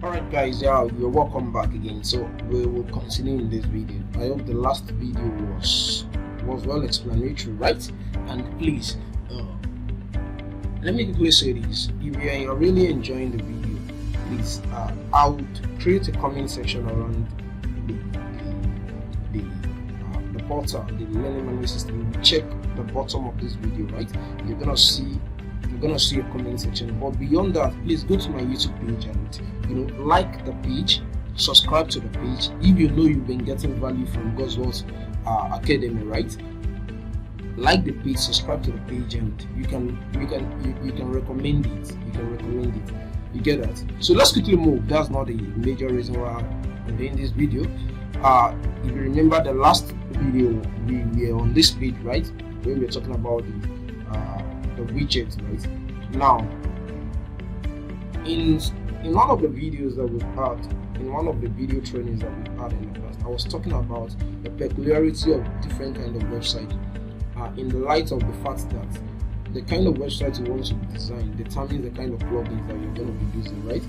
Alright guys, yeah, you're welcome back again. So we will continue in this video. I hope the last video was well explanatory, right? And please let me quickly say this: if you are really enjoying the video, please I would create a comment section around the portal, the learning management system. Check the bottom of this video, right? You're gonna see a comment section. But beyond that, please go to my YouTube page and like the page, subscribe to the page. If you know you've been getting value from Goswell's Academy, right? Like the page, subscribe to the page, and you can recommend it. You get that? So let's quickly move. That's not the major reason why I'm doing this video. If you remember the last video, we were on this page, right? When we were talking about the widgets, right? Now, in one of the videos that we've had, in one of the video trainings that we've had in the past, I was talking about the peculiarity of different kind of website in the light of the fact that the kind of website you want to design determines the kind of plugins that you're going to be using, right?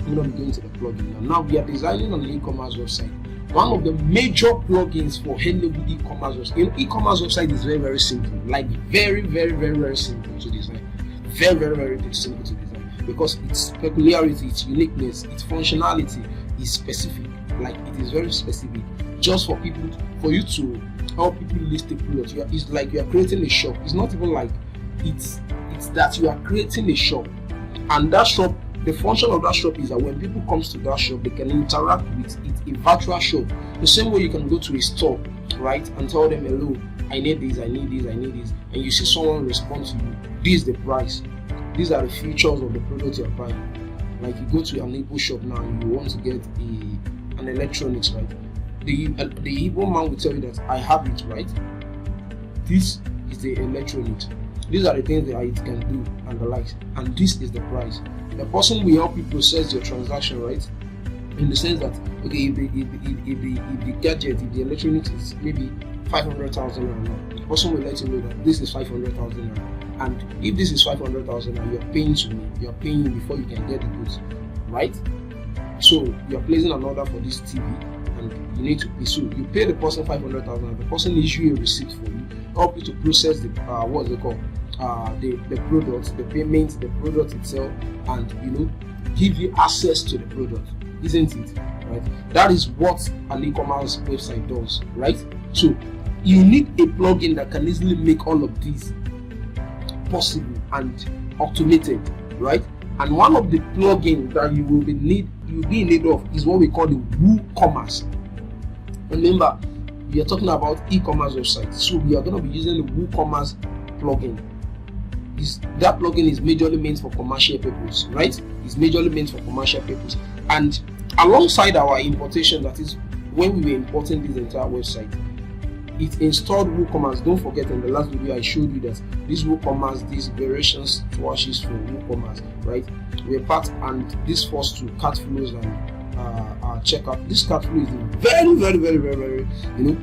We're going to be going to the plugin now. We are designing an e-commerce website. One of the major plugins for any e-commerce website. E-commerce website is very, very simple. Like very, very, very, very simple to design. Very, very, very simple to design because its peculiarity, its uniqueness, its functionality is specific. Like it is very specific, just for you to help people list a product. It's like you are creating a shop. It's not even like it's that you are creating a shop, and that shop. The function of that shop is that when people comes to that shop, they can interact with it, a virtual shop. The same way you can go to a store, right, and tell them, hello, I need this, I need this, I need this, and you see someone respond to you. This is the price. These are the features of the product you're buying. Like you go to an Igbo shop now and you want to get an electronics, right? The Igbo man will tell you that I have it, right? This is the electronics. These are the things that it can do and the likes, and this is the price. The person will help you process your transaction, right? In the sense that, okay, if the gadget, if the electronics is maybe 500,000 naira, the person will let you know that this is 500,000 naira, and if this is 500,000 naira, you're paying to me. You're paying before you can get the goods, right? So you're placing an order for this TV, and you need to pay. So you pay the person 500,000. The person issue you a receipt for you, help you to process the what's it called? The product, the payment, the product itself, and give you access to the product, isn't it? Right? That is what an e-commerce website does, right? So you need a plugin that can easily make all of these possible and automated, right? And one of the plugins that you'll be in need of is what we call the WooCommerce. Remember, we are talking about e-commerce websites, so we are going to be using the WooCommerce plugin. That plugin is majorly meant for commercial purpose, right? It's majorly meant for commercial purpose. And alongside our importation, that is when we were importing this entire website, it installed WooCommerce. Don't forget, in the last video I showed you that this WooCommerce, these variations swashes for WooCommerce, right? We're part, and this first to cart flows and checkout. This cart flow is very, very, very, very, very,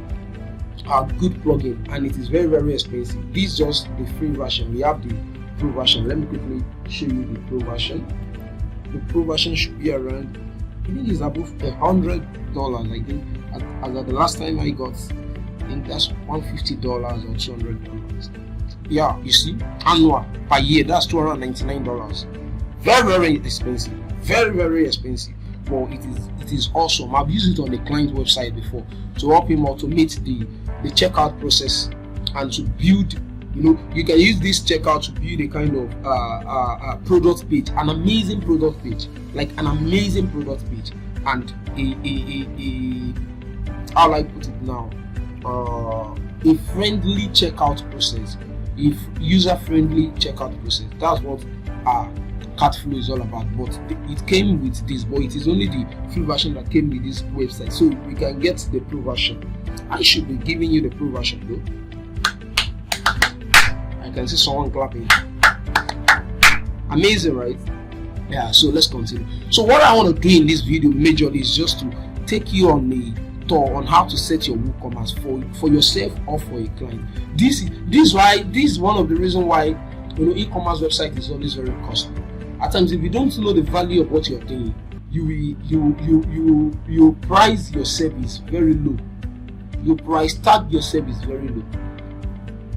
a good plugin, and it is very, very expensive. This is just the free version. We have the pro version. Let me quickly show you the pro version. The pro version should be around, I think it's above $100. I think as at the last time I got, I think that's $150 or $200. Yeah, you see, annual per year, that's $299. Very, very expensive. Very, very expensive. But it is awesome. I've used it on the client website before to help him automate the checkout process and to build. You can use this checkout to build a kind of product page, an amazing product page, like an amazing product page, and how I put it now, a friendly checkout process, if user-friendly checkout process. That's what cart flow is all about. But it came with this, but it is only the free version that came with this website. So we can get the pro version. I should be giving you the pro version though. I can see someone clapping. Amazing, right? Yeah, so let's continue. So what I want to do in this video majorly is just to take you on a tour on how to set your WooCommerce for yourself or for a client. This is one of the reasons why e-commerce website is always very costly. At times, if you don't know the value of what you're doing, you price your service very low. You price tag your service very low.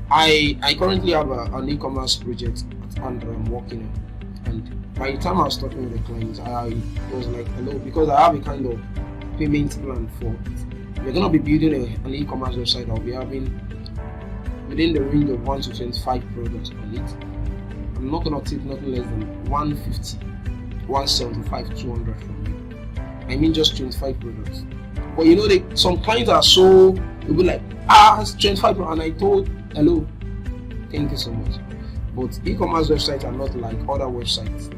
I currently have an e-commerce project and I'm working on, and by the time I was talking with the clients, I was like, hello, because I have a kind of payment plan for it. We're gonna be building an e-commerce website. I'll be having within the range of 1 to 25 products on it. I'm not gonna take nothing less than 150, 175, 200 from you. I mean just 25 products. But you know, some clients are so, they'll be like, it's 25, and I told, hello, thank you so much. But e-commerce websites are not like other websites.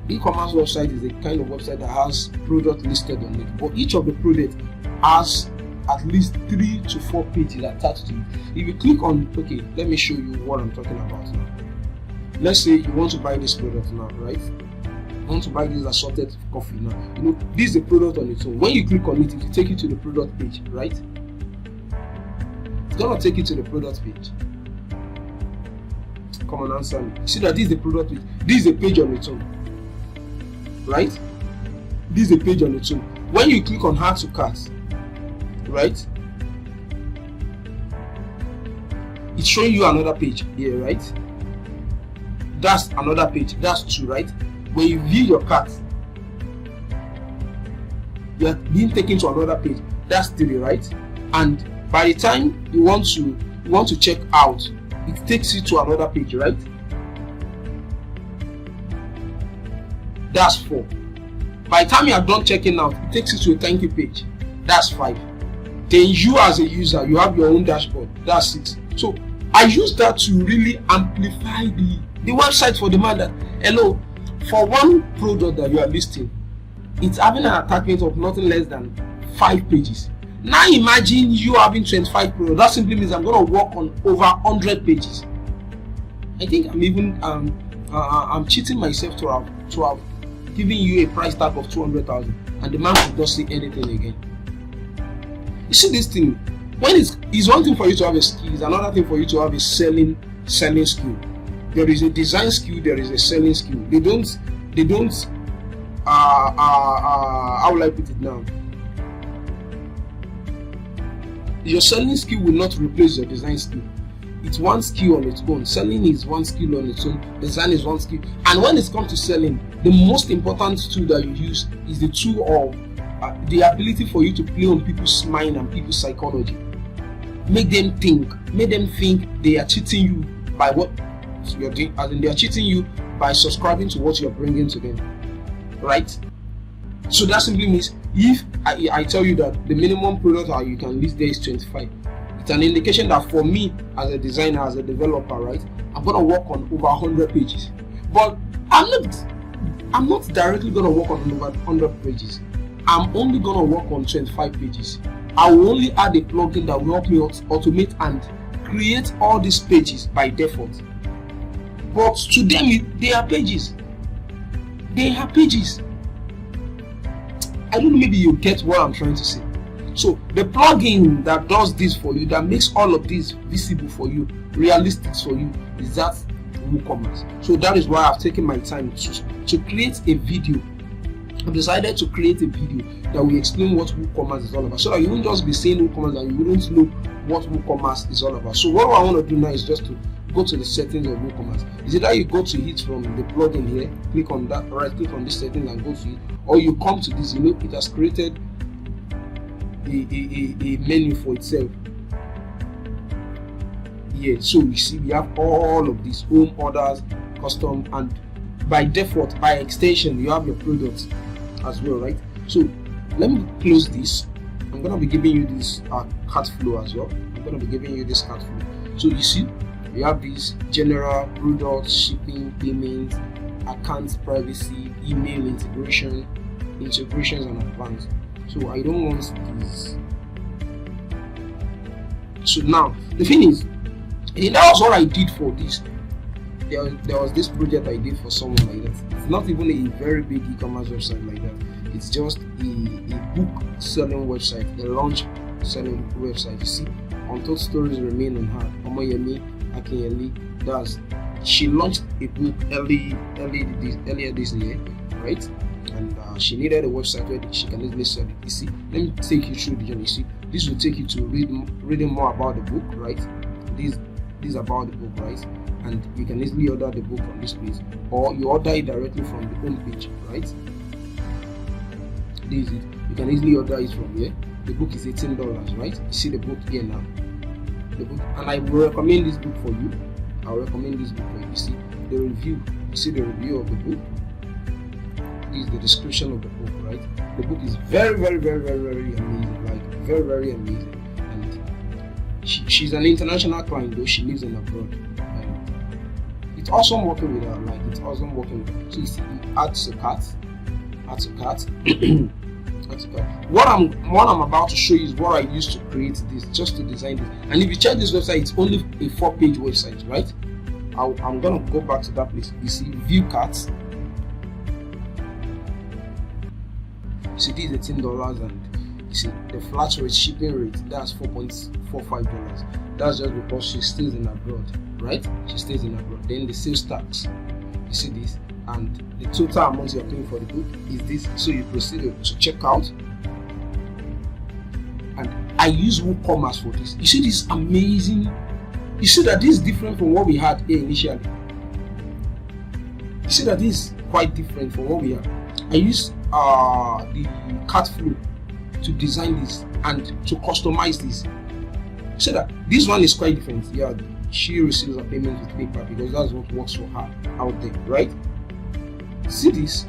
E-commerce website is a kind of website that has product listed on it, but each of the products has at least 3 to 4 pages attached to it. If you click on, okay, let me show you what I'm talking about now. Let's say you want to buy this product now, right? You want to buy this assorted coffee now. You know, this is the product on its own. When you click on it, it will take you to the product page, right? It's gonna take you to the product page. Come on, answer me. See that this is the product page. This is a page on its own, right? This is a page on its own. When you click on add to cart, right? It's showing you another page here, right? That's another page. That's 2, right? When you view your cart, you are being taken to another page. That's 3, right? And by the time you want to check out, it takes you to another page, right? That's 4. By the time you are done checking out, it takes you to a thank you page. That's 5. Then you as a user, you have your own dashboard. That's 6. So I use that to really amplify the website for the man that, hello, for one product that you are listing, it's having an attachment of nothing less than 5 pages. Now imagine you having 25 products. That simply means I'm going to work on over 100 pages. I think I'm even I'm cheating myself to have given you a price tag of 200,000, and the man could not say anything again. You see this thing, when it's one thing for you to have a skill, it's another thing for you to have a selling skill. There is a design skill, there is a selling skill. They don't how will I put it now? Your selling skill will not replace your design skill. It's one skill on its own. Selling is one skill on its own. Design is one skill. And when it comes to selling, the most important tool that you use is the tool of the ability for you to play on people's mind and people's psychology. Make them think they are cheating you by what you're doing, as in they are cheating you by subscribing to what you're bringing to them, right? So that simply means if I tell you that the minimum product you can list there is 25, it's an indication that for me as a designer, as a developer, right, I'm gonna work on over 100 pages. But I'm not directly gonna work on over 100 pages. I'm only gonna work on 25 pages. I will only add a plugin that will help me automate and create all these pages by default. But to them, they are pages. They are pages. I don't know, maybe you get what I'm trying to say. So the plugin that does this for you, that makes all of this visible for you, realistic for you, is that Ecommerce. So that is why I've taken my time to create a video. I've decided to create a video that will explain what Ecommerce is all about, so that you won't just be saying Ecommerce and you wouldn't know what Ecommerce is all about. So what I want to do now is just to go to the settings of Ecommerce. Is it that you go to it from the plugin here, click on that, right click on this setting and go to it, or you come to this, it has created a menu for itself. Yeah, so you see we have all of these: home, orders, custom, and by default, by extension, you have your products as well, right? So let me close this. I'm gonna be giving you this cart flow as well. I'm gonna be giving you this cart flow. So you see we have these general products, shipping, payments, accounts, privacy, email integrations and advanced. So I don't want this. So now the thing is, that was what I did for this. There was this project I did for someone like that. It's not even a very big e-commerce website like that. It's just a book selling website, a launch selling website. You see, Untold Stories Remain on Her. Omoyemi Akinyele, she launched a book earlier this year, right? and she needed a website where she can easily sell it. You see, let me take you through the journey. You see, this will take you to reading more about the book, right? This is about the book, right? And you can easily order the book on this page, or you order it directly from the home page, right? This is it. You can easily order it from here. The book is $18, right? You see the book here now. The book, and I will recommend this book for you. I'll recommend this book for you. You see the review. You see the review of the book. This is the description of the book, right? The book is very, very, very, very, very amazing. Like very, very amazing. And she's an international client, though she lives in abroad. And it's awesome working with her. Like it's awesome working with her. So you see, add to cart. What I'm about to show you is what I used to create this, just to design this. And if you check this website, it's only a 4-page website, right? I'm gonna go back to that place. You see, view carts. You see, this is $18, and you see the flat rate shipping rate. That's $4.45. That's just because she stays in abroad, right? She stays in abroad. Then the sales tax. You see this. And the total amount you're paying for the book is this. So you proceed to check out, and I use Ecommerce for this. You see this amazing. You see that this is different from what we had here initially. You see that this is quite different from what we had. I use the cart flow to design this and to customize this. So that this one is quite different. Yeah, she receives a payment with PayPal because that's what works for her out there, right? See this?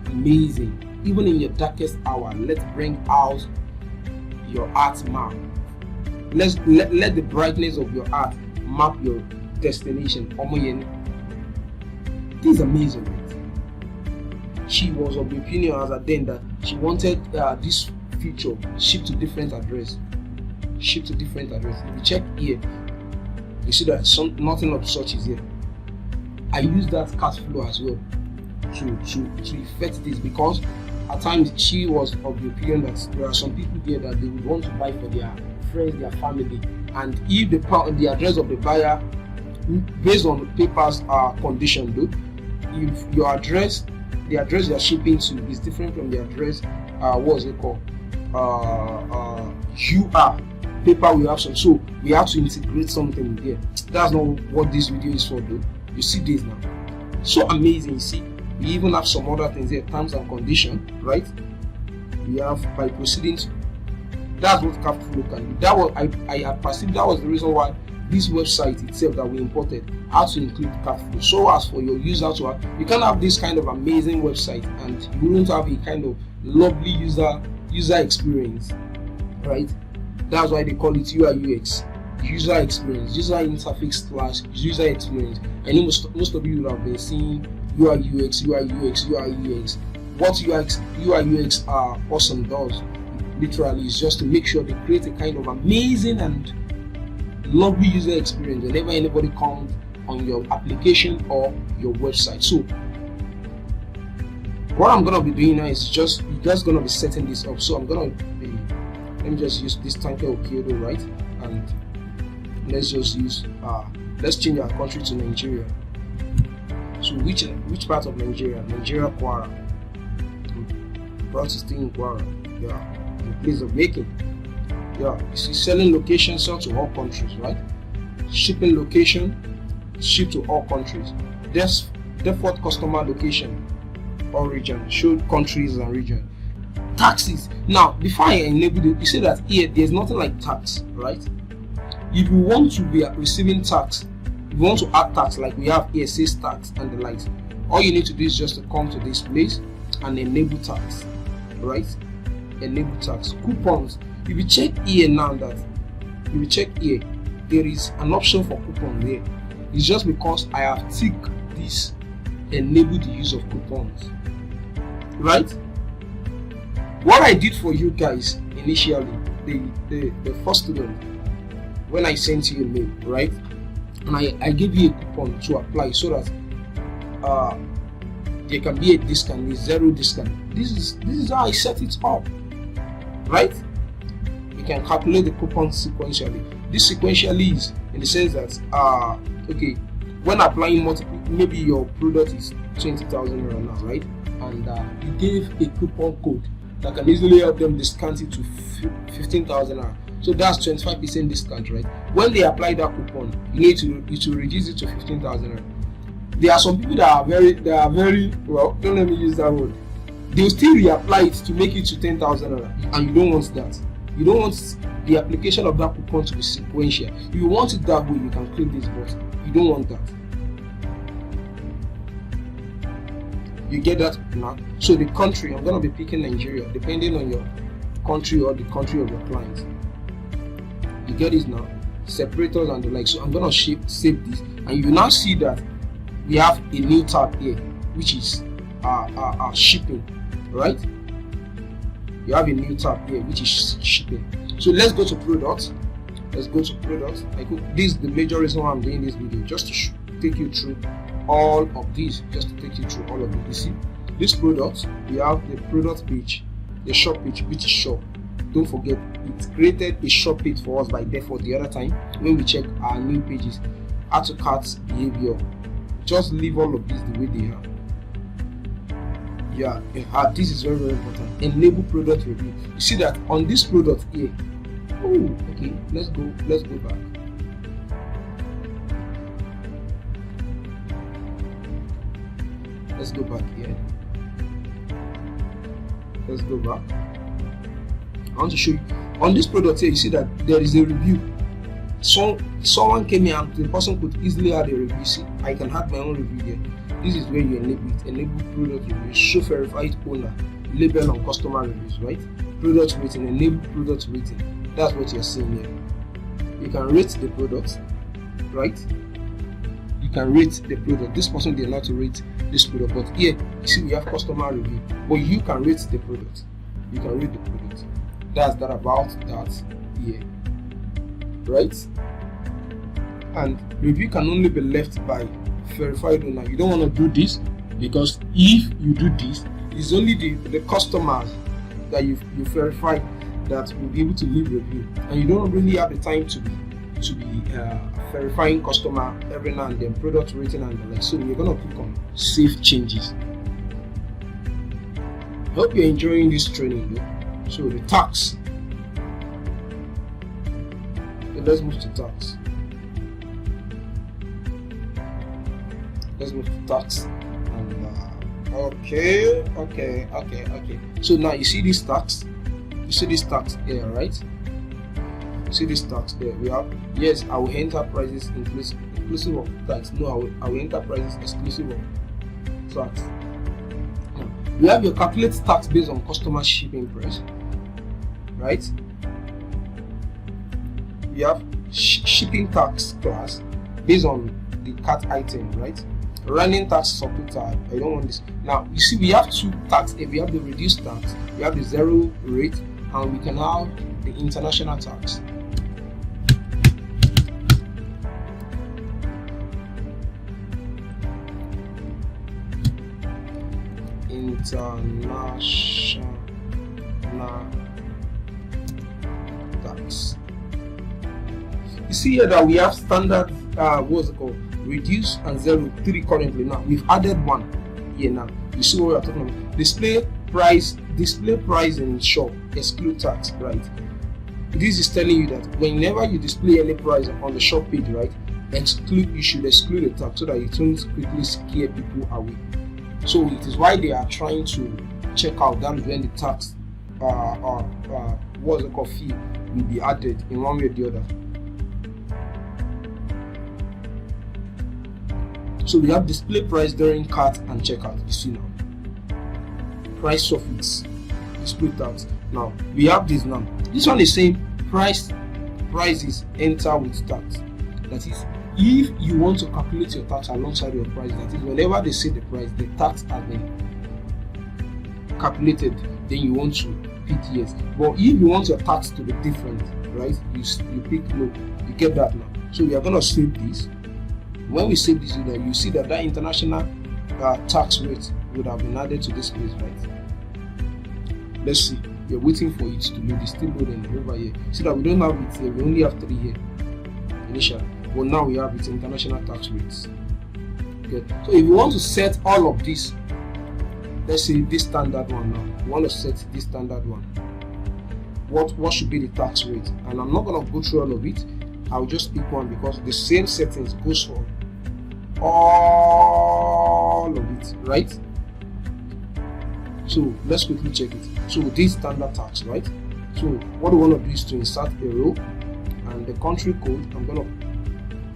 Amazing. Even in your darkest hour, let's bring out your art map. Let the brightness of your art map your destination. This is amazing, right? She was of the opinion as a then that she wanted this feature shipped to different address. Shipped to different address. If you check here, you see that nothing of such is here. I use that cart flow as well to effect this, because at times she was of the opinion that there are some people there that they would want to buy for their friends, their family, and if the address of the buyer, based on the paper's condition, though, if your address, the address you are shipping to is different from the address, what is it called? Paper we have some, so we have to integrate something there. That's not what this video is for, though. You see this now, so amazing. You see, we even have some other things here, terms and conditions, right? We have by proceeding to, that's what cart flow can do. That was I perceived that was the reason why this website itself that we imported had to include cart flow, so as for your user to have, you can have this kind of amazing website and you wouldn't have a kind of lovely user experience, right? That's why they call it UI UX, user experience, user interface / user experience. I know most of you would have been seeing UI UX. What UI UX awesome does literally is just to make sure they create a kind of amazing and lovely user experience whenever anybody comes on your application or your website. So what I'm gonna be doing now is just gonna be setting this up. So I'm gonna be, let me just use this tanker Okiodo, right? And let's just use let's change our country to Nigeria. So which part of Nigeria? Nigeria, Kwara. I'm proud to stay in Kwara. Yeah, the place of making. Yeah, you see, selling location, sell to all countries, right? Shipping location, ship to all countries. Default customer location, origin, show countries and region. Taxes. Now, before I enable it, you see that here there's nothing like tax, right? If you want to be receiving tax, if you want to add tax like we have here, sales tax and the likes, all you need to do is just to come to this place and enable tax, right? Enable tax. Coupons. If you check here now, there is an option for coupon there. It's just because I have ticked this enable the use of coupons, right? What I did for you guys initially, the first student, when I sent you a mail, right, and I gave you a coupon to apply so that there can be a discount, a 0 discount. This is how I set it up, right? You can calculate the coupon sequentially. This sequentially is in the sense that okay, when applying multiple, maybe your product is 20,000 naira now, right? and you gave a coupon code that can easily help them discount it to 15,000 naira. So that's 25% discount, right? When they apply that coupon, you need to reduce it to 15,000 naira. There are some people that are very well. Don't let me use that word. They'll still reapply it to make it to 10,000 naira, and you don't want that. You don't want the application of that coupon to be sequential. If you want it that way, you can click this button. You don't want that. You get that now? So the country, I'm going to be picking Nigeria, depending on your country or the country of your client. You get it now? Separators and the like. So I'm going to save this, and you now see that we have a new tab here, which is shipping, right? You have a new tab here, which is shipping. So let's go to products. Let's go to products. This is the major reason why I'm doing this video, just to take you through all of these, just to take you through all of it. You see, this product, we have the product page, the shop page, which is shop. Don't forget, it created a shop page for us by default the other time when we check our new pages. Add to cart behavior. Just leave all of these the way they are. Yeah, this is very important. Enable product review. You see that on this product here. Oh, okay. Let's go back. Let's go back here. Let's go back. I want to show you on this product here. You see that there is a review. So someone came here and the person could easily add a review. See, I can add my own review here. This is where you enable it. Enable product review. Show verified owner. Label on customer reviews, right? Product rating. Enable product rating. That's what you're seeing here. You can rate the product, right? You can rate the product. This person did not rate this product, but here you see we have customer review. But you can rate the product. You can rate the product. That's that about that here, right? And review can only be left by verified owner. You don't want to do this, because if you do this, it's only the customers that you verify that will be able to leave review, and you don't really have the time to be verifying customer every now and then, product rating and the like. So you're gonna click on save changes. I hope you're enjoying this training though. So the tax. Okay, let's move to tax. Let's move to tax. And okay. So now you see this tax. You see this tax here, right? See this tax there. We have, yes, I will enter prices inclusive of tax. No, I will enter prices exclusive of tax. Now, we have your calculate tax based on customer shipping price, right? We have shipping tax class based on the cart item, right? Running tax support type. I don't want this. Now you see we have two tax. If we have the reduced tax, we have the zero rate, and we can have the international tax. International tax. You see here that we have standard what's it called, reduce and 0.3 currently. Now we've added one here. Now you see what we are talking about. Display price in shop, exclude tax, right? This is telling you that whenever you display any price on the shop page, right, you should exclude the tax so that it won't quickly scare people away. So it is why they are trying to check out that when the tax what's it called, fee will be added in one way or the other. So we have display price during cart and checkout. You see now, price suffix, display tax. Now we have this now. This one is saying prices enter with tax. That is, if you want to calculate your tax alongside your price, that is, whenever they say the price, the tax has been calculated, then you want to pick yes. But if you want your tax to be different, right, you pick no. You get that now. So we are gonna save this. When we save this, you see that international tax rate would have been added to this place, right? Let's see. We're waiting for it to load. It's still loading over here. See that we don't have it here. We only have 3 here initially. But now we have its international tax rates. Okay. So if you want to set all of this let's say this standard one now. We want to set this standard one. What should be the tax rate? And I'm not going to go through all of it. I'll just pick one because the same settings goes for all of it, right? So let's quickly check it. So this standard tax, right? So what we want to do is to insert a row, and the country code, I'm going to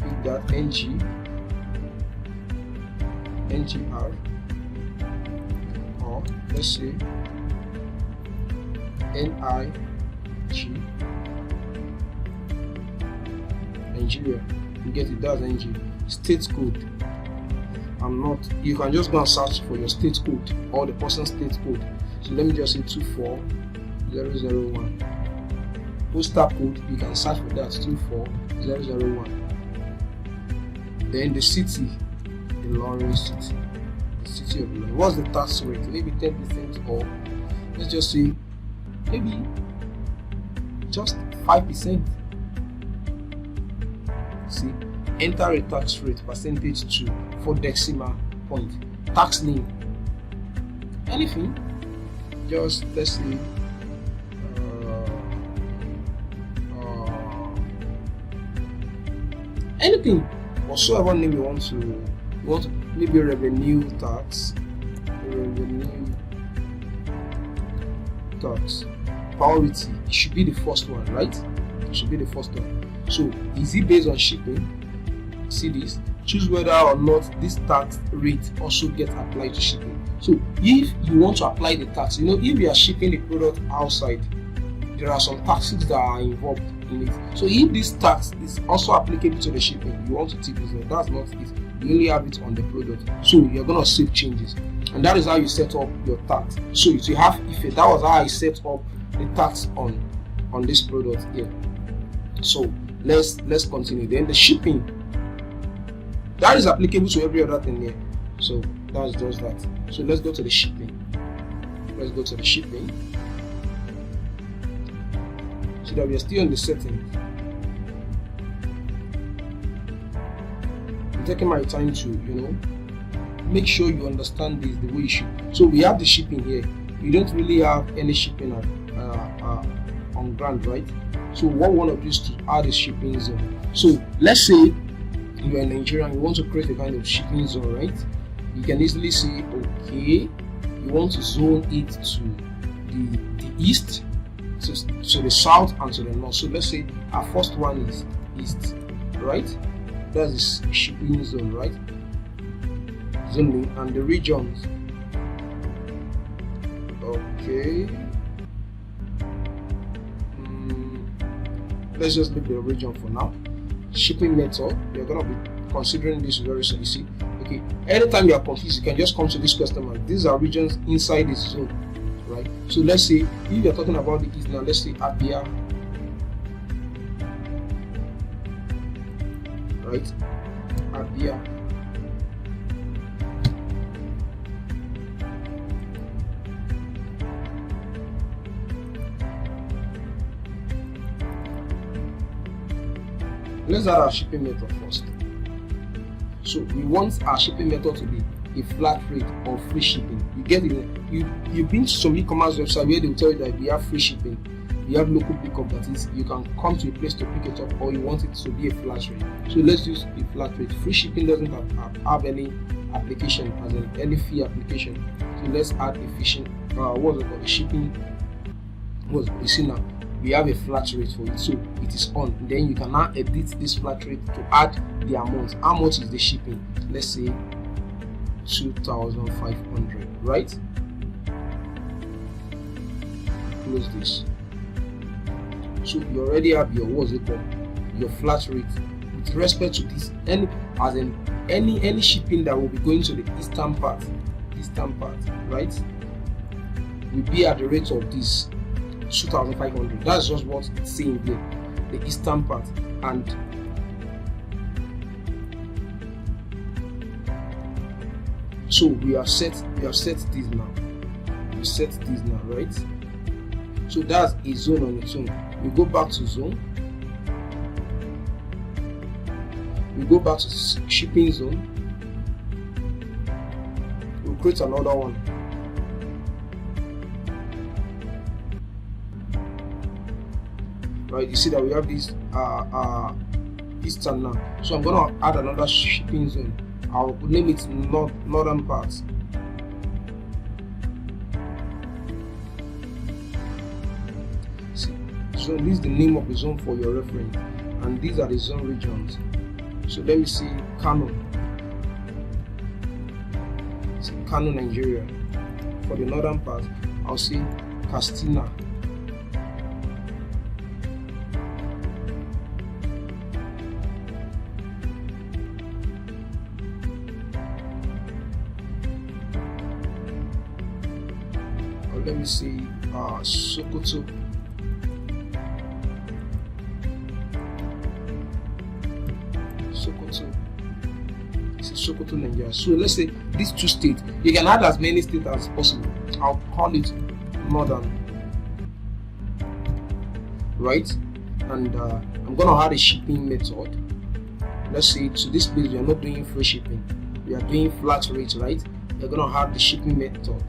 pick that NGR, or let's say NIG, Nigeria. You get it? That's NG. State code. You can just go and search for your state code or the person's state code. So let me just say 24001. Postal code, you can search for that, 24001. Then the city, Ilorin city. The city of Ilorin. What's the tax rate? Maybe 10%, or let's just say maybe just 5%. See, enter a tax rate percentage 2 for decimal point. Tax name, anything, just let's say anything whatsoever name you want maybe revenue tax, priority. It should be the first one, right? It should be the first one. So is it based on shipping? See this, choose whether or not this tax rate also gets applied to shipping. So if you want to apply the tax, if you are shipping the product outside, there are some taxes that are involved in it. So if this tax is also applicable to the shipping, you want to tick this. That's not it. You only have it on the product. So you're gonna save changes, and that is how you set up your tax. So if you have effect, that was how I set up the tax on this product here. So let's continue. Then the shipping, that is applicable to every other thing here. So that's just that. So let's go to the shipping. So that we are still on the settings. I'm taking my time to make sure you understand this the way you should. So we have the shipping here. You don't really have any shipping on ground, right? So what we want to do is to add a shipping zone. So let's say you are in Nigeria and you want to create a kind of shipping zone, right? You can easily say, okay, you want to zone it to the east, to the south, and to the north. So let's say our first one is east, right? That is shipping zone, right? Zoning, and the regions. Okay. Let's just leave the region for now. Shipping method, you're gonna be considering this very soon. You see, okay. Anytime you are confused, you can just come to this question mark. These are regions inside this zone, right? So let's say if you're talking about the east now, let's say Abia, right? Abia. Let's add our shipping method first. So we want our shipping method to be a flat rate or free shipping. You get it? You've been to some e-commerce website where they will tell you that we have free shipping, we have local pickup, that is, you can come to a place to pick it up, or you want it to be a flat rate. So let's use a flat rate. Free shipping doesn't have any application, as in any fee application. So let's add efficient. What's it called? Shipping. You see now, we have a flat rate for it, so it is on. Then you can now edit this flat rate to add the amount. How much is the shipping? Let's say 2,500, right? Close this. So you already have your your flat rate with respect to this. Any shipping that will be going to the eastern part, right, will be at the rate of this 2,500. That's just what it's saying there, the eastern part. And so we have set this now. We set this now, right? So that's a zone on its own. We go back to zone. We go back to shipping zone. We'll create another one. right? You see that we have this eastern now, so I'm gonna add another shipping zone. I'll name it northern parts. See, so this is the name of the zone for your reference, and these are the zone regions. So let me see Kano. See Kano, Nigeria. For the northern part, I'll see Castina. Let me see Sokoto. This is Sokoto, Nigeria. So let's say these two states, you can add as many states as possible. I'll call it northern, right? And I'm gonna add a shipping method. Let's say to this place we are not doing free shipping, we are doing flat rate, right? We're gonna have the shipping method.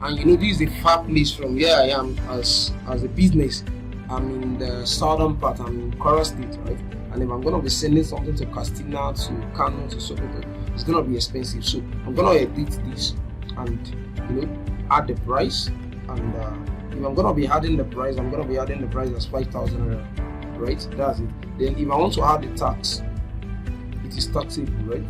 And you know, this is a far place from where I am as a business. I'm in the southern part, I'm in Kwara State, right? And if I'm gonna be sending something to Castina, to Kano, to Sokoto, it's gonna be expensive. So I'm gonna edit this and, you know, add the price. And if I'm gonna be adding the price, I'm gonna be adding the price as 5,000 naira, right? That's it. Then if I want to add the tax, it is taxable, right?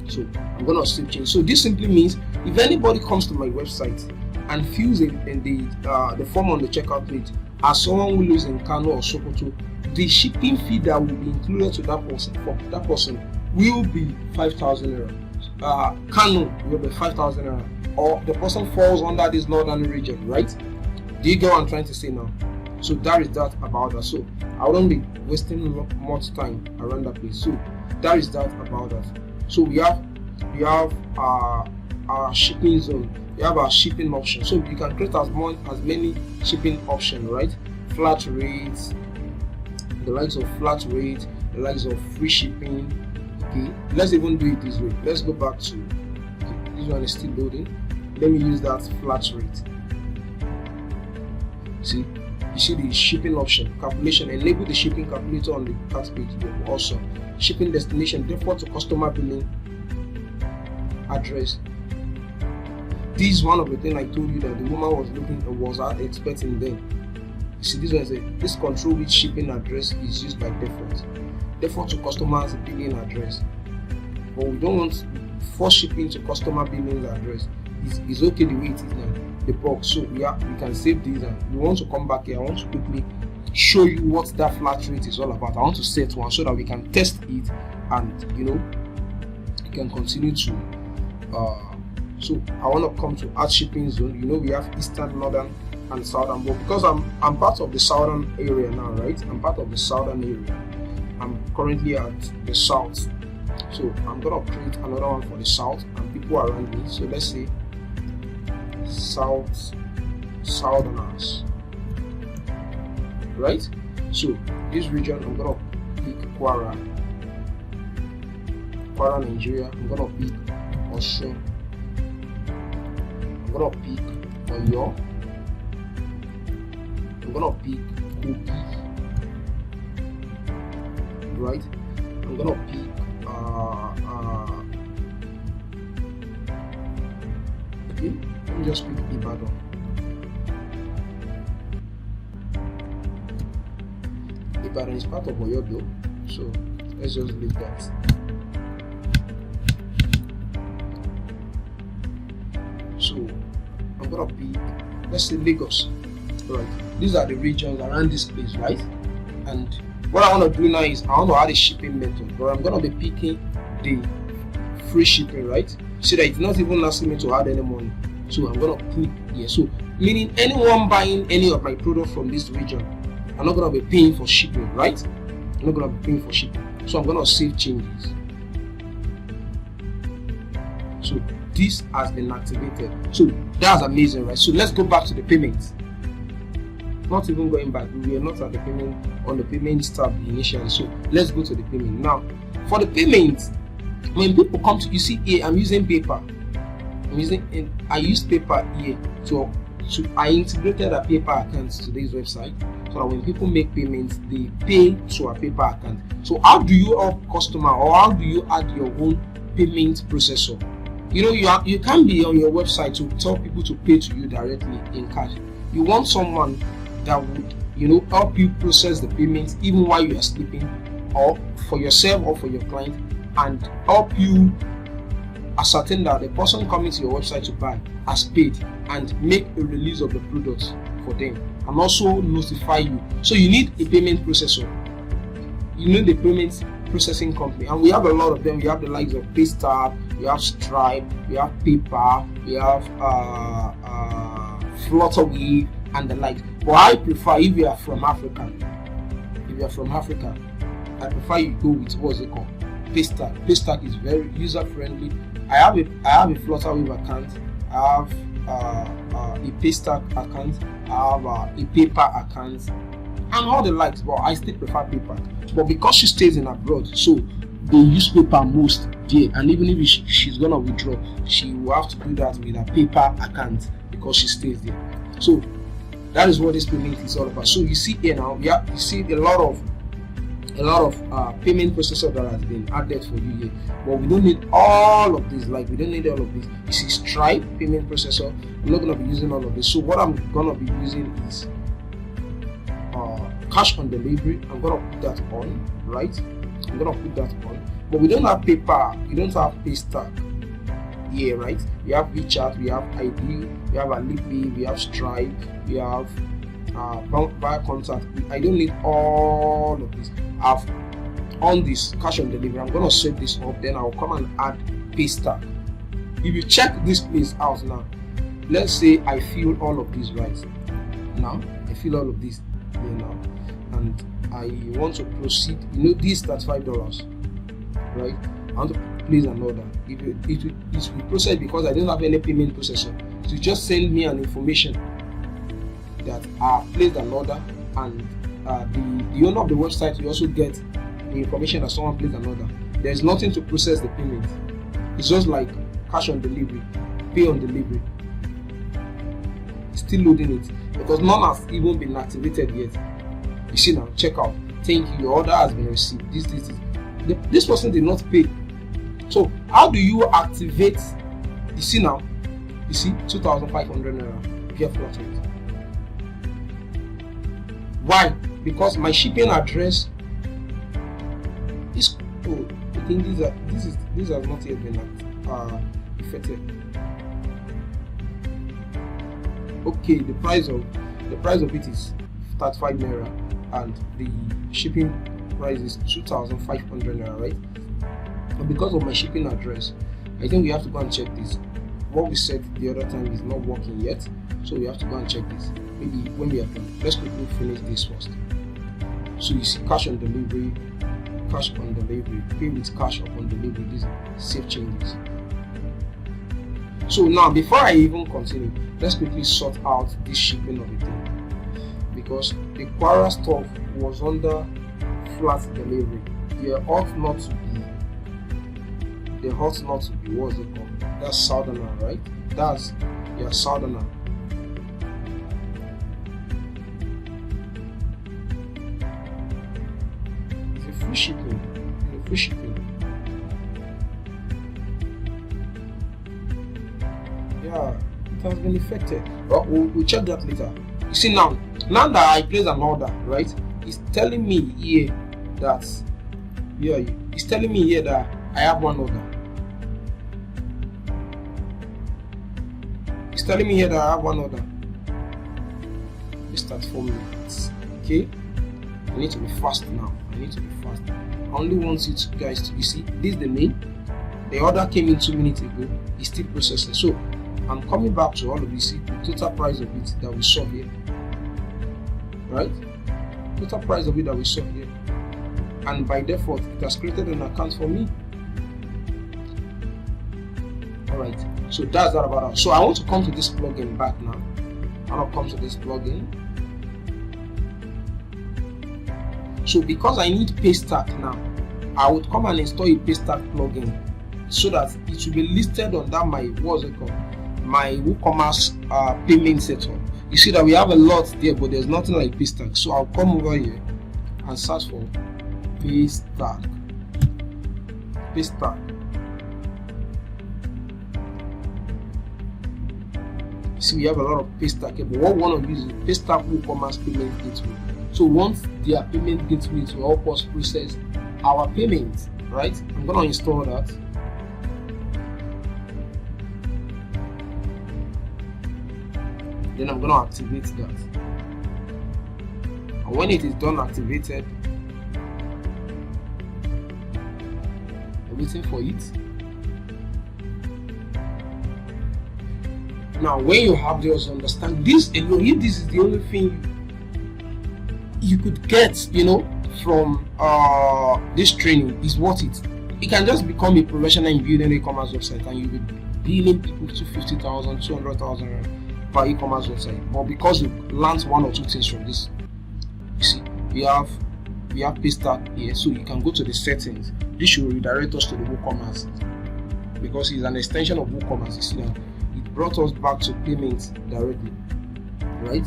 So I'm gonna still change. So this simply means if anybody comes to my website and fills in the form on the checkout page as someone who lives in Kano or Sokoto, the shipping fee that will be included to that person will be 5,000 naira. Kano will be 5,000 naira, or the person falls under this northern region, right? Do you get what I'm trying to say now? So that is that about that. So I wouldn't be wasting much time around that place. So that is that about that. So we have our shipping zone, we have our shipping option. So you can create as many shipping options, right? Flat rates, the likes of flat rate, the likes of free shipping. Okay, let's even do it this way. Let's go back to this one is still loading. Let me use that flat rate. See, you see the shipping option, calculation, enable the shipping calculator on the cart page. Also, shipping destination, default to customer billing address. This is one of the things I told you that the woman was expecting then. You see, this one is this control which shipping address is used by default to customer's billing address. But we don't want force shipping to customer billing address. It's okay the way it is now, the box. So we can save this, and we want to come back here. I want to quickly show you what that flat rate is all about. I want to set one so that we can test it, and you know, you can continue to so I want to come to add shipping zone. You know, we have eastern, northern and southern, but because I'm part of the southern area now, right? I'm part of the southern area. I'm currently at the south, so I'm gonna create another one for the south and people around me. So let's say southerners, right? So this region, I'm gonna pick Kwara, Nigeria. I'm gonna pick Osun. I'm gonna pick Oyo. I'm gonna pick Kogi, right? I'm gonna pick okay, let me just pick Ibadan. Ibadan is part of Oyo though, so let's just leave that. So I'm gonna pick, let's say Lagos, right? These are the regions around this place, right? And what I want to do now is I want to add a shipping method, but I'm gonna be picking the free shipping, right? So that it's not even asking me to add any money. So I'm gonna click here. So meaning anyone buying any of my products from this region, I'm not gonna be paying for shipping, right? I'm not gonna be paying for shipping. So I'm gonna save changes. So this has been activated. So that's amazing, right? So let's go back to the payments. Not even going back, we were not at the payment on the payments tab initially. So let's go to the payment now. For the payment, when people come to, you see here, I'm using paper. I use paper here to I integrated a paper account to this website, so that when people make payments, they pay to a paper account. So how do you help customer, or how do you add your own payment processor? You can't be on your website to tell people to pay to you directly in cash. You want someone that would help you process the payments even while you are sleeping, or for yourself or for your client, and help you ascertain that the person coming to your website to buy has paid, and make a release of the product for them, and also notify you. So you need a payment processor. You need a payment processing company, and we have a lot of them. We have the likes of Paystack, we have Stripe, we have PayPal, we have Flutterwave, and the likes. But I prefer, if you are from Africa, I prefer you go with what's it called, Paystack. Paystack is very user friendly. I have a Flutterwave account, I have a Paystack account, I have a PayPal account, and all the likes. But I still prefer PayPal. But because she stays in abroad, so they use PayPal most there, and even if she's gonna withdraw, she will have to do that with a PayPal account because she stays there. So that is what this payment is all about. So you see here now, you see a lot of payment processor that has been added for you here, but we don't need all of this. We don't need all of this. You see Stripe payment processor. I'm not gonna be using all of this. So what I'm gonna be using is cash on delivery. I'm gonna put that on, right? I'm gonna put that on. But we don't have PayPal. We don't have Paystack here, right? We have WeChat, we have ID, we have Alibi, we have Stripe, we have buyer contact. I don't need all of this. I've on this cash on delivery. I'm gonna set this up, then I'll come and add Paystack. If you check this place out now, let's say I fill all of these right now. I fill all of this here now, and I want to proceed. This $35, right? I want to place an order. It will process because I don't have any payment processor. So just send me an information that I placed an order, and the owner of the website will also get the information that someone placed an order. There's nothing to process the payment. It's just like cash on delivery, pay on delivery. It's still loading it because none has even been activated yet. You see now, check out. Thank you, your order has been received. This person did not pay. So how do you activate? You see now, 2,500 naira. Get flat rate. Why? Because my shipping address is cool. I think these has not yet been effected. Okay, the price of it is 35 naira, and the shipping price is 2,500 naira, right? But because of my shipping address, I think we have to go and check this. What we said the other time is not working yet, so we have to go and check this. Maybe when we are done, let's quickly finish this first. So you see cash on delivery, pay with cash upon delivery. These save changes. So now, before I even continue, let's quickly sort out this shipping of the thing, because the Quara stuff was under flat delivery. There ought not to be what's it called? That's Southerner, right? That's Southerner. It's a free shipping. Yeah, it has been effected. But we'll check that later. You see now that I place an order, right? It's telling me here that I have one order. It's telling me here that I have one order. Let's start 4 minutes. Okay? I need to be fast now. I only want you guys to see. This is the name. The order came in 2 minutes ago. It's still processing. So I'm coming back to all of this. See the total price of it that we saw here. Right? Total price of it that we saw here. And by default, it has created an account for me. Alright, so that's that about that. So I want to come to this plugin back now. I'll come to this plugin. So because I need Paystack now, I would come and install a Paystack plugin so that it will be listed on that my my WooCommerce payment setup, you see that we have a lot there, but there's nothing like Paystack. So I'll come over here and search for Paystack. See, we have a lot of Paystack here, but what we want to use is Paystack WooCommerce payment gateway. So once their payment gateway to help us process our payment, right? I'm gonna install that. Then I'm gonna activate that. And when it is done activated, I'm waiting for it. Now, when you have this, understand this alone. If this is the only thing you could get, you know, from this training, is worth it. You can just become a professional in building an e-commerce website, and you'll be billing people to 50,000, 200,000 per e-commerce website. But because you learned one or two things from this, you see, we have Paystack here, so you can go to the settings. This should redirect us to the WooCommerce because it's an extension of WooCommerce. You see now, it brought us back to payments directly, right?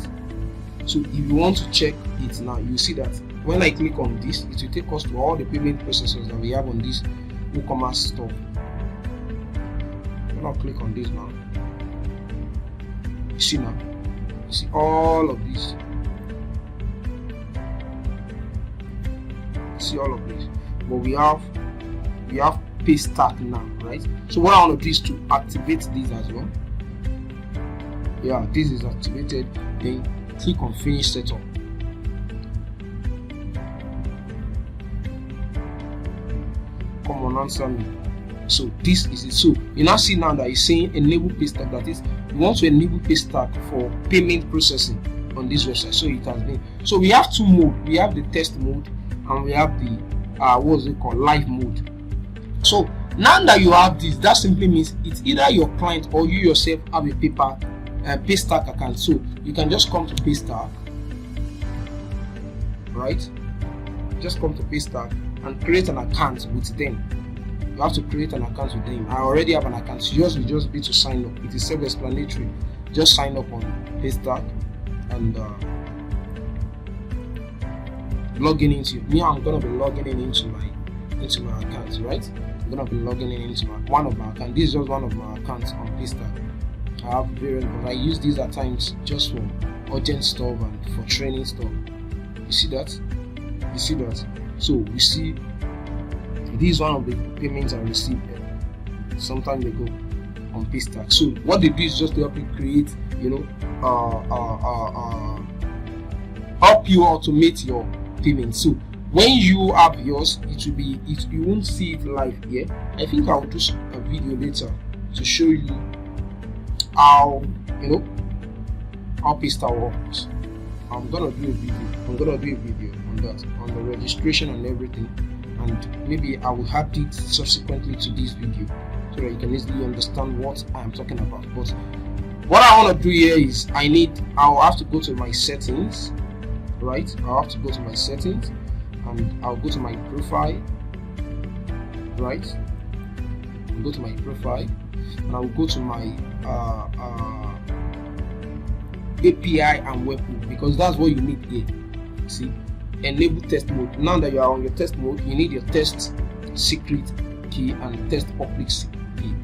So if you want to check it now, you see that when I click on this, it will take us to all the payment processors that we have on this WooCommerce store. I'm gonna click on this now. You see now, you see all of this. See all of this, but we have Paystack now, right? So what I want to do is to activate this as well. Yeah, this is activated. Then click on finish setup. Come on, answer me. So this is it. So you now see now that it's saying enable Paystack. That is, you want to enable Paystack for payment processing on this website. So it has been. So we have two modes. We have the test mode and we have the what's it called, live mode. So now that you have this, that simply means it's either your client or you yourself have a Paystack account. So you can just come to Paystack, right? Just come to Paystack and create an account with them. You have to create an account with them. I already have an account. Yours will just be to sign up. It is self-explanatory. Just sign up on Paystack and logging into me. I'm gonna be logging in into my account, right? I'm gonna be logging in into one of my accounts. This is just one of my accounts on Paystack. I have various, but I use these at times just for urgent stuff and for training stuff. You see that? You see that? So we see this is one of the payments I received some time ago on Paystack. So what they do is just to help you create, you know, help you automate your payment. So when you have yours, you won't see it live here. I think I'll do a video later to show you how, you know, how Paystack works. I'm gonna do a video on that, on the registration and everything, and maybe I will add it subsequently to this video so that you can easily understand what I am talking about. But what I want to do here is I'll have to go to my settings, right? I'll have to go to my settings and I'll go to my profile, right? I'll go to my profile and I'll go to my API and webhook, because that's what you need here. See, enable test mode. Now that you are on your test mode, you need your test secret key and test public key,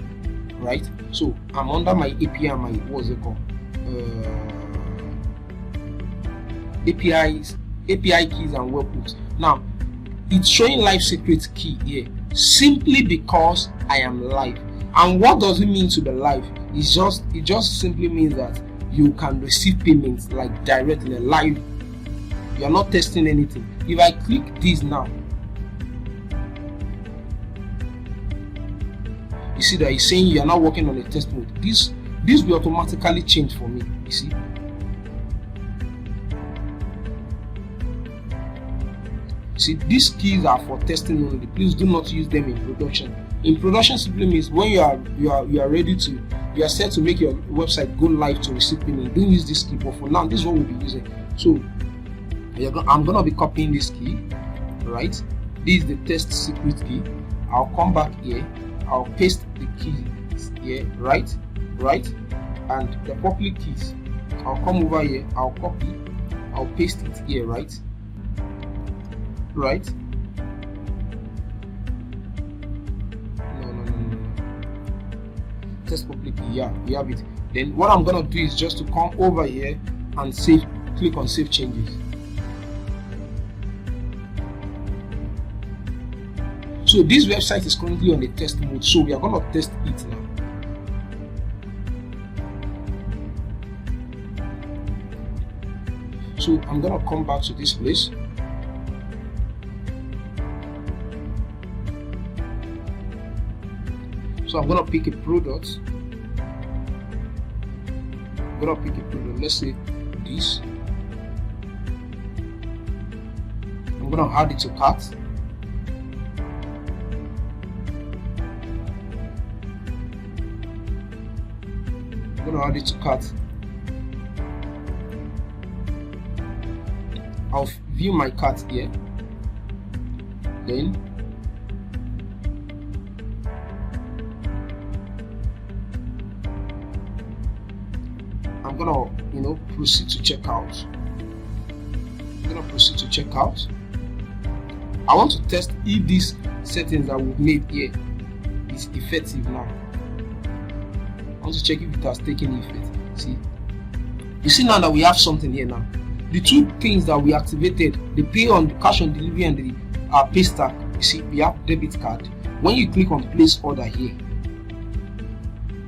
right? So I'm under my API and my what's it called, API keys and webhooks. Now it's showing live secret key here simply because I am live. And what does it mean to be live? It just simply means that you can receive payments like directly live. You are not testing anything. If I click this now, you see that it's saying you are now working on a test mode. This will automatically change for me. You see. See, these keys are for testing only. Please do not use them in production. In production simply means when you are ready to, you are set to make your website go live to receive payment. Don't use this key, but for now, this is what we'll be using. So I'm gonna be copying this key, right? This is the test secret key. I'll come back here. I'll paste the key here, right? and the public keys, I'll come over here, I'll copy, I'll paste it here, right? No. Test public key, yeah, we have it. Then what I'm gonna do is just to come over here and click on save changes. So this website is currently on the test mode, so we are gonna test it now. So I'm gonna come back to this place. So I'm gonna pick a product. Let's say this. I'm gonna add it to cart. I'll view my cart here. Then I'm gonna proceed to checkout. I want to test if these settings that we've made here is effective now. I want to check if it has taken effect. You see now that we have something here now. The two things that we activated, the pay on the cash on delivery and the pay stack. You see, we have debit card. When you click on place order here,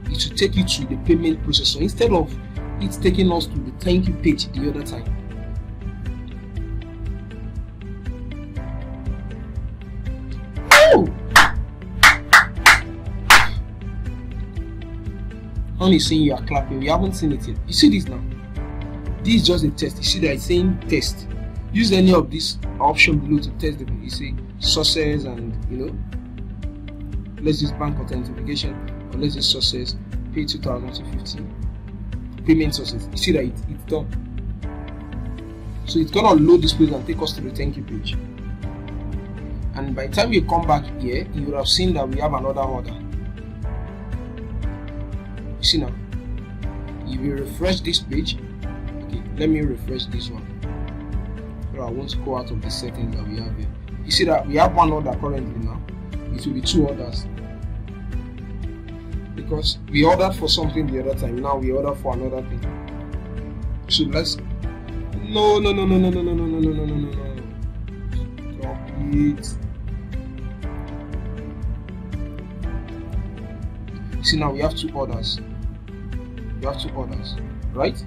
it will take you to the payment process. So instead of it taking us to the thank you page the other time. Oh! Only saying you are clapping, we haven't seen it yet. You see this now? This is just a test. You see that it's saying test. Use any of this option below to test the, you see, sources and let's use bank authentication, or let's use sources, pay 2050. Payment sources. You see that it's done. So it's gonna load this place and take us to the thank you page. And by the time you come back here, you would have seen that we have another order. You see now, if you refresh this page, okay, let me refresh this one. So I want to go out of the settings that we have here. You see that we have one order currently now. It will be two orders, because we ordered for something the other time. Now we order for another thing. So let's no. Stop it. See now we have two orders. Right?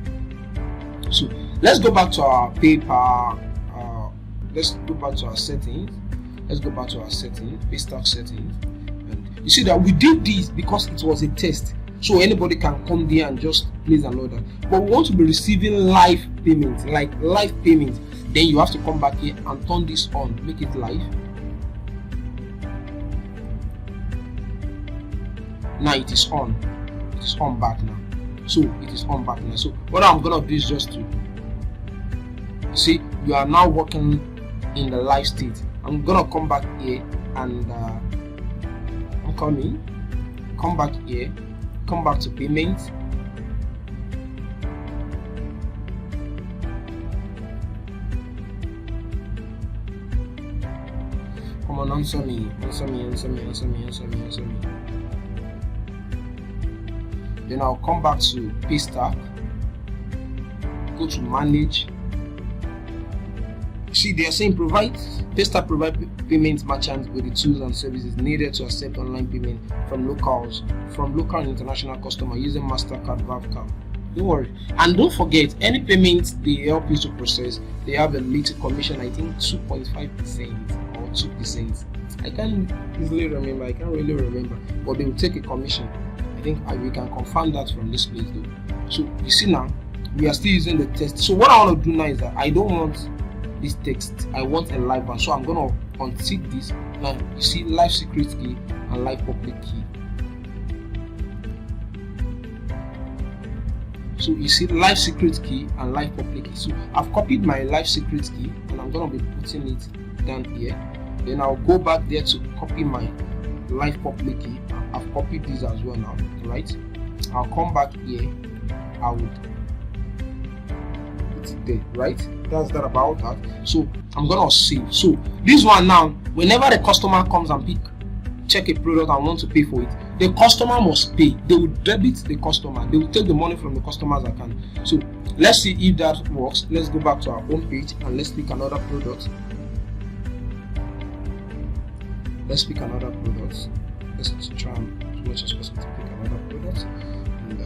So let's go back to our paper. Let's go back to our settings. Pay stack settings. You see that we did this because it was a test, so anybody can come there and just place an order. But we want to be receiving live payments, like live payments. Then you have to come back here and turn this on, make it live. Now it is on. It is on back now. So it is on back now. So what I'm gonna do is just to see you are now working in the live state. I'm gonna come back here and come back here, come back to payment. Come on, answer me. Then I'll come back to pay stack, go to manage. See, they are saying provide payment merchants with the tools and services needed to accept online payment from local and international customers using MasterCard, VAVCard. Don't worry, and don't forget, any payment they help you to process, they have a little commission. I think 2.5% or 2%. I can't really remember, but they will take a commission. I think we can confirm that from this place though. So you see now, we are still using the test. So what I want to do now is that I don't want this text, I want a live one. So I'm gonna untick this. Now you see live secret key and live public key. So you see live secret key and live public key. So I've copied my live secret key and I'm gonna be putting it down here. Then I'll go back there to copy my live public key. I've copied this as well now, right? I'll come back here I would put it there, right? That's that about that. So I'm gonna save. So this one now, whenever the customer comes and check a product and want to pay for it, the customer must pay. They will debit the customer. They will take the money from the customer's account. So let's see if that works. Let's go back to our home page and let's pick another product. Let's pick another product. Let's try as much as possible to pick another product. And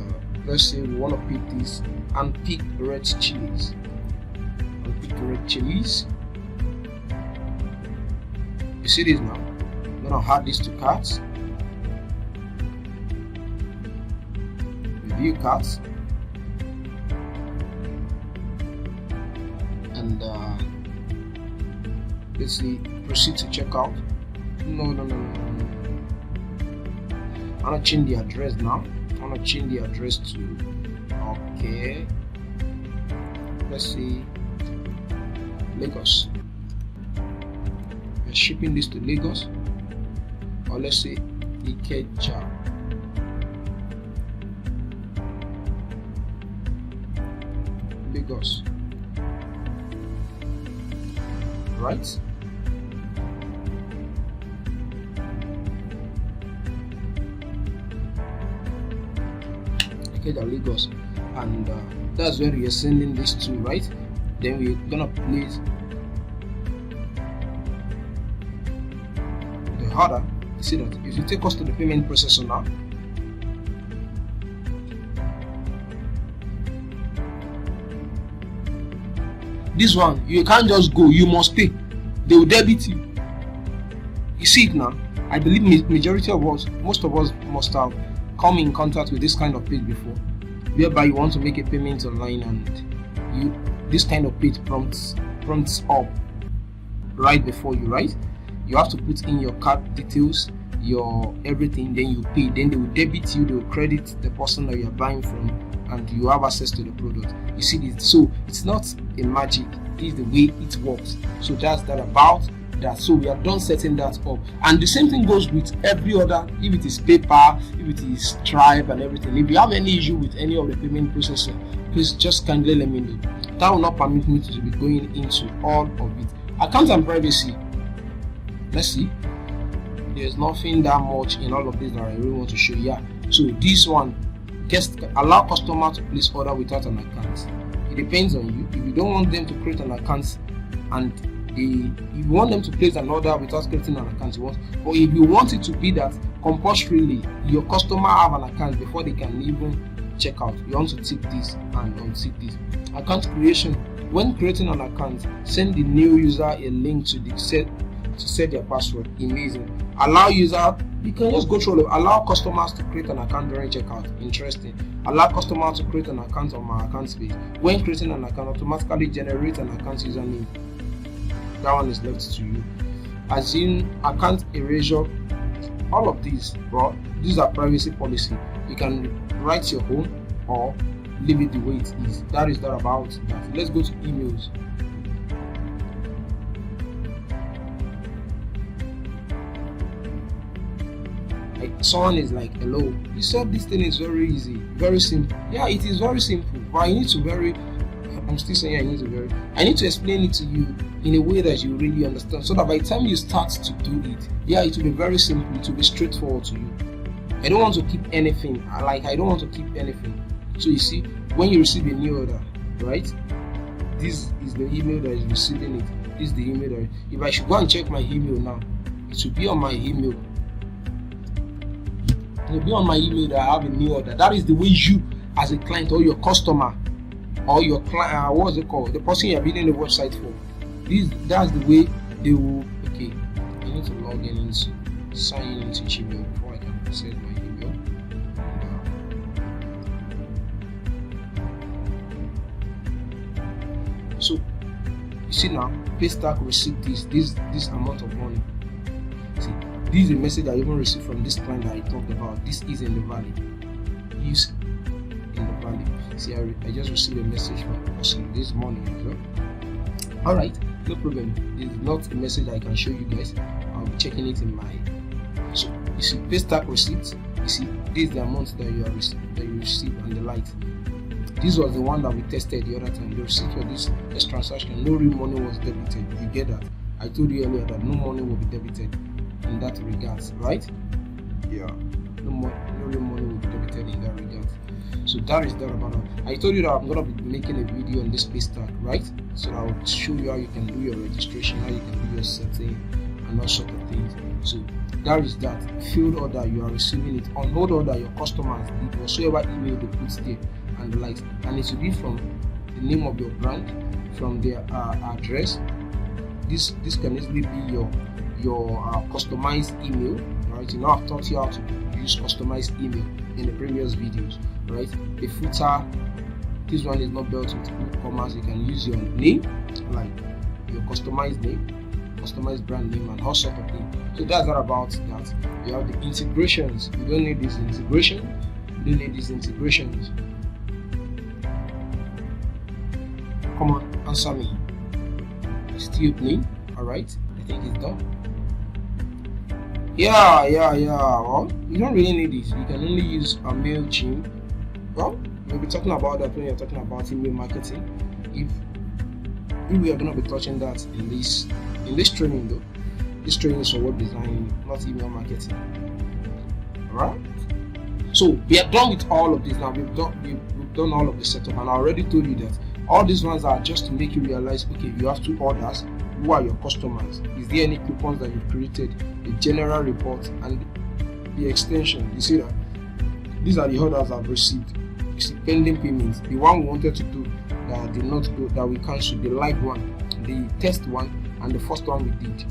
let's say we want to pick this and pick red chilies. You see this now? I'm gonna add this to carts. Review carts. And let's see, proceed to checkout. No. I'm gonna change the address now. I'm gonna change the address to, okay, let's see, Lagos. We're shipping this to Lagos, or let's say Ikeja. Lagos, right? Lagos, and that's where we are sending this to, right? Then we're gonna place the order. You see that if you take us to the payment processor now, this one you can't just go, you must pay. They will debit you. You see it now. I believe majority of us, most of us must have come in contact with this kind of page before, whereby you want to make a payment online and this kind of page prompts up right before you, right? You have to put in your card details, your everything, then you pay, then they will debit you, they will credit the person that you are buying from, and you have access to the product. You see this? So it's not a magic, this is the way it works. So that's that about that. So we are done setting that up, and the same thing goes with every other, if it is PayPal, if it is Stripe and everything. If you have any issue with any of the payment processor, please just kindly let me know. That will not permit me to be going into all of it. Account and privacy, let's see, there's nothing that much in all of this that I really want to show you. So this one, just allow customer to place order without an account. It depends on you. If you don't want them to create an account, and if you want them to place an order without creating an account, or if you want it to be that compulsorily your customer have an account before they can even check out, you want to tick this and untick this. Account creation, when creating an account, send the new user a link to set their password. Amazing. Allow user, you can just go through, allow customers to create an account during checkout. Interesting. Allow customers to create an account on my account page. When creating an account, automatically generate an account username. That one is left to you. As in account erasure, all of these, bro, these are privacy policy. You can write your own or leave it the way it is. That is that about that. Let's go to emails. Someone is like, hello, you said this thing is very easy, very simple. Yeah, it is very simple, but I need to explain it to you in a way that you really understand, so that by the time you start to do it, yeah, it will be very simple, it will be straightforward to you. I don't want to keep anything. So you see, when you receive a new order, right, this is the email that is receiving it. This is the email that, if I should go and check my email now, it will be on my email. It will be on my email that I have a new order. That is the way you, as a client or your customer or your client, what's it called, the person you are building the website for, that's the way they will. Okay, I need to log in and sign in into Gmail before I can set my email. So you see now, Paystack received this amount of money. See, this is a message I even received from this client that I talked about. This is in the valley. Use in the valley. See, I just received a message from the person this morning as well. Alright, no problem. This is not a message I can show you guys. I'll be checking it in my. So you see, Paystack receipt. You see, this is the amount that you receive and the light. This was the one that we tested the other time. The receipt for this transaction, no real money was debited. You get that? I told you earlier that no money will be debited in that regards, right? Yeah, no real money will be debited in that regard. So that is that about it. I told you that I'm gonna be making a video on this pay stack, right? So I will show you how you can do your registration, how you can do your setting, and all sort of things. So that is that. Field order, you are receiving it. On hold order, your customers need whatsoever email they put there and the likes, and it should be from the name of your brand, from their address. This can easily be your customized email, right? You know, I've taught you how to use customized email in the previous videos, right? The footer, this one is not built with Ecommerce. You can use your name, like your customized name, customized brand name, and all sort of things. So that's not about that. You have the integrations. You don't need this integration. You don't need these integrations. Come on, answer me. Still opening. Alright, I think it's done. Yeah. Well, you don't really need this. You can only use a MailChimp. Well, we'll be talking about that when you're talking about email marketing. If we are going to be touching that in this training, though. This training is for web design, not email marketing. Alright. So we are done with all of this now. We've done all of the setup, and I already told you that all these ones are just to make you realize, okay, you have 2 orders. Who are your customers? Is there any coupons that you've created? The general report and the extension. You see that? These are the orders I've received. You see, pending payments. The one we wanted to do that did not go, that we cancelled. The live one, the test one, and the first one we did.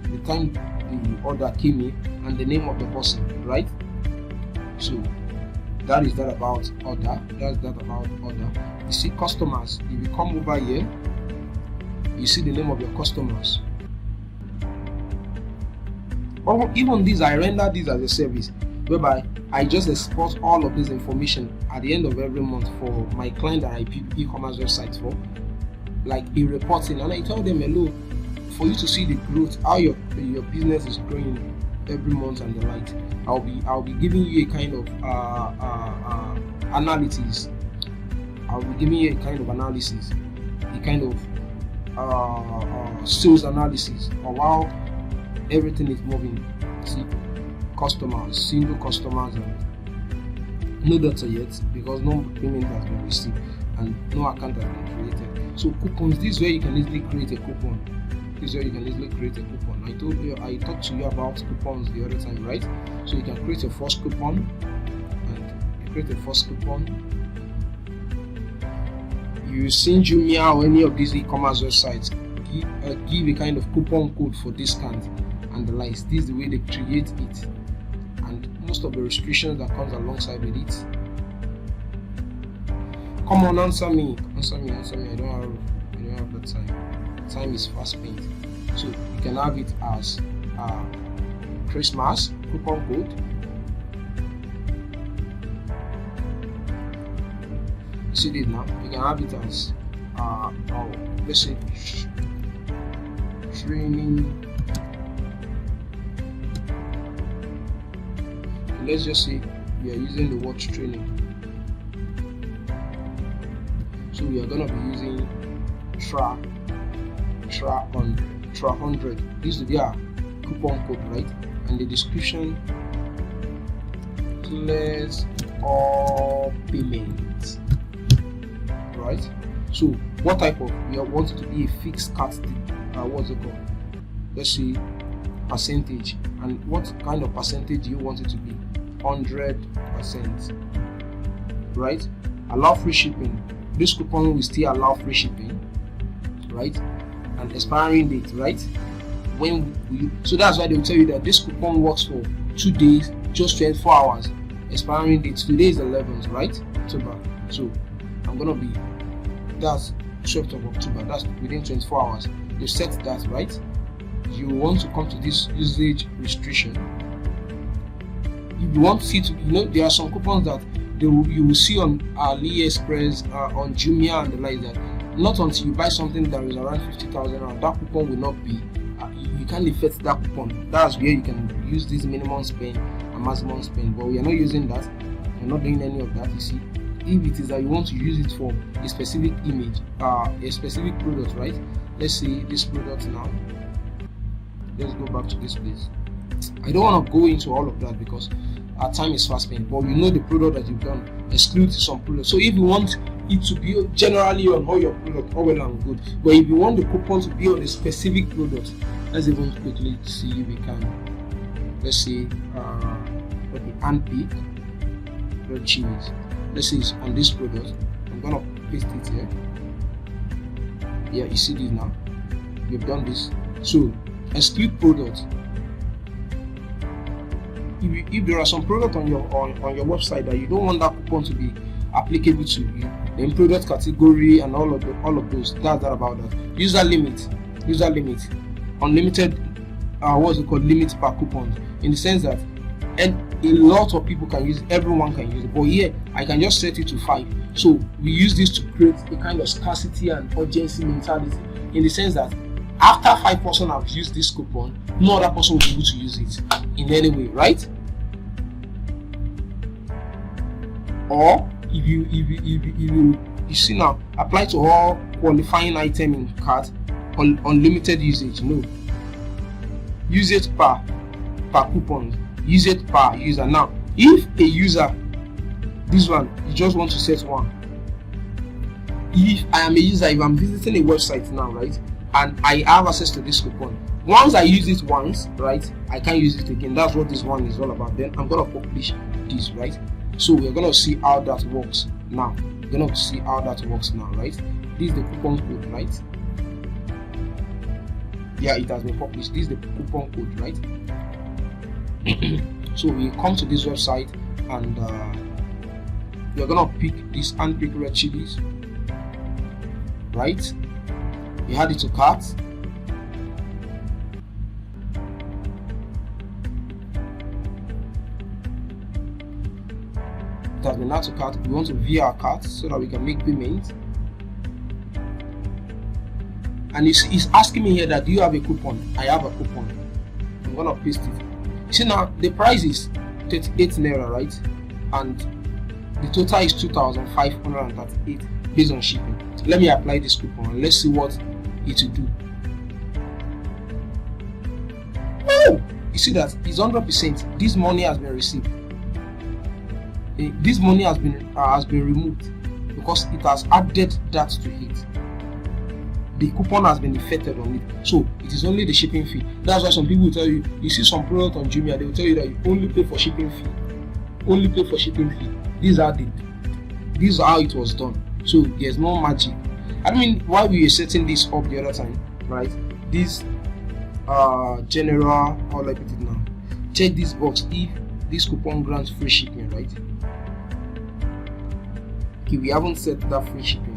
The time the order came in and the name of the person, right? So that is that about order. That's that about order. You see customers. If you come over here, you see the name of your customers. Or even these, I render these as a service, whereby I just export all of this information at the end of every month for my client that I build e-commerce websites for, like a reporting, and I tell them, hello, for you to see the growth, how your business is growing every month and the like. I'll be giving you a kind of analysis. I'll be giving you a kind of analysis, a kind of sales analysis of how everything is moving. See, customers, single customers, and no data yet because no payment has been received and no account has been created. So coupons, this is where you can easily create a coupon. I talked to you about coupons the other time, right? So you can create a first coupon, and you create a first coupon. You send Jumia or any of these e-commerce websites, give a kind of coupon code for discount and the likes. This is the way they create it, and most of the restrictions that comes alongside with it. Come on, answer me. I don't have the time. Time is fast spent. So you can have it as Christmas coupon code. See this now. You can have it as let's say training. Let's just say we are using the word training. So we are gonna be using tra 100. This is their coupon code, right? And the description, clears all payments, right? So what type of, we want it to be a fixed cut, what's it called? Let's say percentage. And what kind of percentage do you want it to be? 100%, right? Allow free shipping. This coupon will still allow free shipping, right? And expiring date, right? So that's why they'll tell you that this coupon works for 2 days, just 24 hours. Expiring date, today is 11th, right? October. So I'm gonna be, that's 12th of October, that's within 24 hours. You set that, right? You want to come to this usage restriction. If you want to see, there are some coupons that you will see on AliExpress, on Jumia and the like that. Not until you buy something that is around 50,000, that coupon will not be. You can't affect that coupon. That's where you can use this minimum spend and maximum spend. But we are not using that. We're not doing any of that. You see, if it is that you want to use it for a specific image, a specific product, right? Let's say this product now. Let's go back to this place. I don't want to go into all of that because our time is fast spent, but you know the product that you've done, exclude some products. So if you want it to be generally on all your product, all well and good, but if you want the coupon to be on a specific product, let's even quickly see if we can. Let's say okay, handpick red chilies. Let's say it's on this product. I'm gonna paste it here. Yeah, you see this now. We've done this. So exclude product. If there are some product on your website that you don't want that coupon to be applicable to you, then product category and all of those, that's that about that. User limit, unlimited, what's it called, limit per coupon, in the sense that a lot of people can use it, everyone can use it, but here I can just set it to 5. So we use this to create a kind of scarcity and urgency mentality, in the sense that after 5 persons have used this coupon, no other person will be able to use it in any way, right? Or if you see now, apply to all qualifying item in cart, unlimited usage. No, use it per coupon, use it per user. Now if a user, this one, you just want to set 1. If I am a user, if I'm visiting a website now, right, and I have access to this coupon, once I use it once, right, I can't use it again. That's what this one is all about. Then I'm gonna publish this, right? So we're gonna see how that works now. Right? This is the coupon code, right? Yeah, it has been published. This is the coupon code, right? So we come to this website and we're gonna pick this handpick red chilies, right? You add it to cart. It has been added to cart. We want to view our cart so that we can make payment. And it's asking me here that, do you have a coupon? I have a coupon. I'm gonna paste it. You see now the price is 38 naira, right? And the total is 2,538 based on shipping. Let me apply this coupon and let's see what it will do. Oh, you see that it's 100%. This money has been received. This money has been removed because it has added that to it. The coupon has been effected on it, so it is only the shipping fee. That's why some people will tell you, you see some product on Jumia, they will tell you that you only pay for shipping fee. Only pay for shipping fee. This is how it was done. So there's no magic. I mean, why we were setting this up the other time, right? This general, how do I put it now? Check this box if this coupon grants free shipping, right? Okay, we haven't set that free shipping.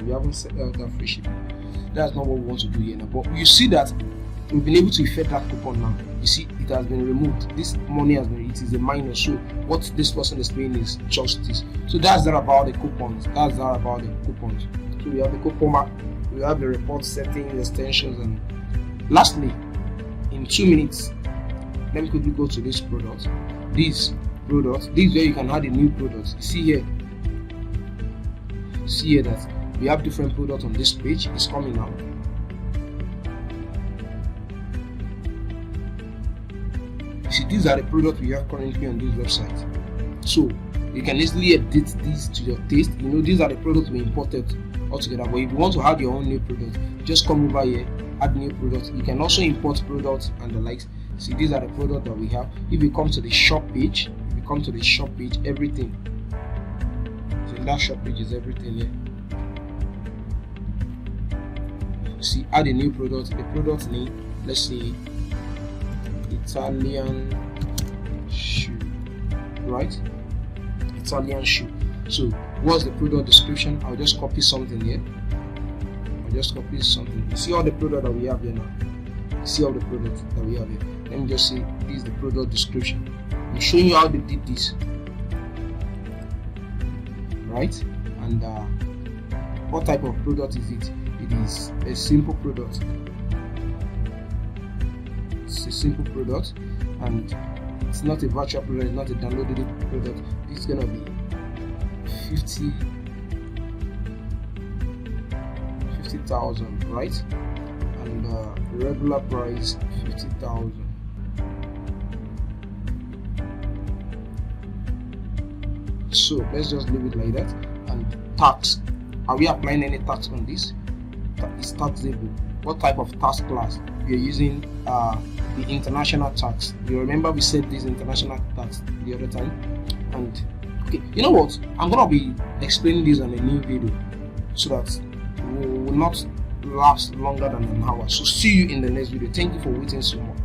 That's not what we want to do here now. But you see that we've been able to effect that coupon now. You see, it has been removed. This money has been, it is a minus. So what this person is paying is just this. So that's that about the coupons. So we have the coupon, we have the report settings, extensions, and lastly, in 2 minutes, let me quickly go to this product. This is where you can add a new product. See here that we have different products on this page. It's coming out. You see, these are the products we have currently on this website. So you can easily edit these to your taste. You know, these are the products we imported altogether. But if you want to add your own new product, just come over here, add new products. You can also import products and the likes. See, these are the products that we have. If you come to the shop page, everything. So that shop page is everything here. See, add a new product. The product name, let's say Italian shoe, right? Italian shoe. So what's the product description? I'll just copy something here. You see all the product that we have here now. Let me just say this is the product description. I'm showing you how they did this, right? And what type of product is it? It is a simple product. It's a simple product, and it's not a virtual product, it's not a downloadable product. It's gonna be 50 50,000, right? And regular price 50,000. So let's just leave it like that. And tax, are we applying any tax on this? It's taxable. What type of tax class? We are using the international tax. You remember we said this international tax the other time. And okay, you know what, I'm gonna be explaining this on a new video so that we will not last longer than an hour. So see you in the next video. Thank you for waiting so much.